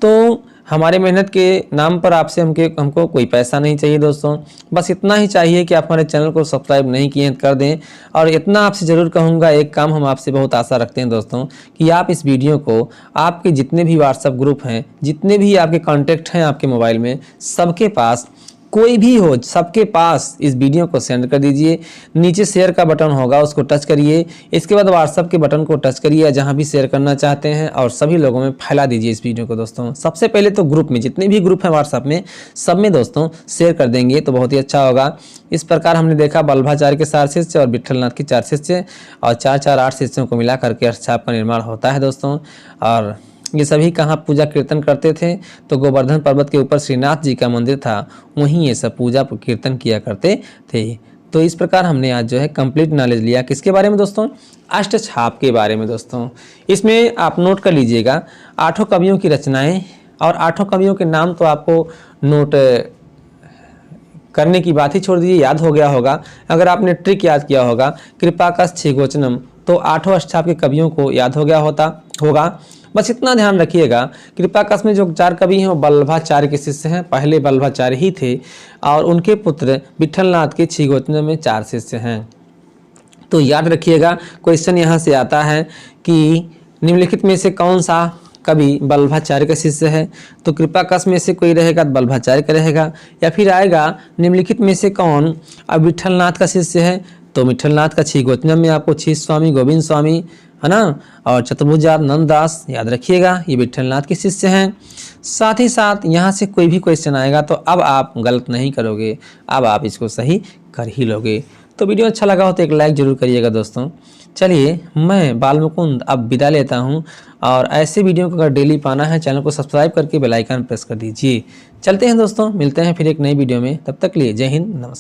तो हमारे मेहनत के नाम पर आपसे हमको कोई पैसा नहीं चाहिए दोस्तों, बस इतना ही चाहिए कि आप हमारे चैनल को सब्सक्राइब नहीं किए कर दें। और इतना आपसे ज़रूर कहूँगा, एक काम हम आपसे बहुत आशा रखते हैं दोस्तों कि आप इस वीडियो को आपके जितने भी व्हाट्सएप ग्रुप हैं, जितने भी आपके कॉन्टैक्ट हैं आपके मोबाइल में, सबके पास कोई भी हो, सबके पास इस वीडियो को सेंड कर दीजिए। नीचे शेयर का बटन होगा, उसको टच करिए। इसके बाद व्हाट्सएप के बटन को टच करिए या जहां भी शेयर करना चाहते हैं, और सभी लोगों में फैला दीजिए इस वीडियो को दोस्तों। सबसे पहले तो ग्रुप में, जितने भी ग्रुप हैं व्हाट्सएप में, सब में दोस्तों शेयर कर देंगे तो बहुत ही अच्छा होगा। इस प्रकार हमने देखा बल्भाचार्य के 4 शिष्य और विट्ठलनाथ के 4 शिष्य और 4-4 8 शिष्यों को मिला करके अष्टछाप का निर्माण होता है दोस्तों। और ये सभी कहाँ पूजा कीर्तन करते थे, तो गोवर्धन पर्वत के ऊपर श्रीनाथ जी का मंदिर था, वहीं ये सब पूजा कीर्तन किया करते थे। तो इस प्रकार हमने आज जो है कंप्लीट नॉलेज लिया किसके बारे में दोस्तों, अष्टछाप के बारे में दोस्तों। इसमें आप नोट कर लीजिएगा 8 कवियों की रचनाएं और 8 कवियों के नाम तो आपको नोट करने की बात ही छोड़ दीजिए, याद हो गया होगा। अगर आपने ट्रिक याद किया होगा कृपाकस छीगोचनम, तो 8 अष्टछाप के कवियों को याद हो गया होगा। बस इतना ध्यान रखिएगा, कृपाकस में जो 4 कवि हैं वो वल्लभाचार्य के शिष्य हैं, पहले वल्लभाचार्य ही थे, और उनके पुत्र विठलनाथ के छीगोचनम में 4 शिष्य हैं। तो याद रखिएगा, क्वेश्चन यहाँ से आता है कि निम्नलिखित में से कौन सा कवि वल्लभाचार्य का शिष्य है, तो कृपाकस में से कोई रहेगा तो वल्लभाचार्य का रहेगा, या फिर आएगा निम्नलिखित में से कौन अब विठलनाथ का शिष्य है, तो विठलनाथ का छीगोचनम में आपको छी स्वामी गोविंद स्वामी है ना, और चतुर्भुजा नंददास, याद रखिएगा ये विठलनाथ के शिष्य हैं। साथ ही साथ यहाँ से कोई भी क्वेश्चन आएगा तो अब आप गलत नहीं करोगे, अब आप इसको सही कर ही लोगे। तो वीडियो अच्छा लगा हो तो एक लाइक जरूर करिएगा दोस्तों। चलिए मैं बाल मुकुंद अब विदा लेता हूँ, और ऐसे वीडियो को अगर डेली पाना है चैनल को सब्सक्राइब करके बेल आइकन प्रेस कर दीजिए। चलते हैं दोस्तों, मिलते हैं फिर एक नई वीडियो में, तब तक के लिए जय हिंद, नमस्कार।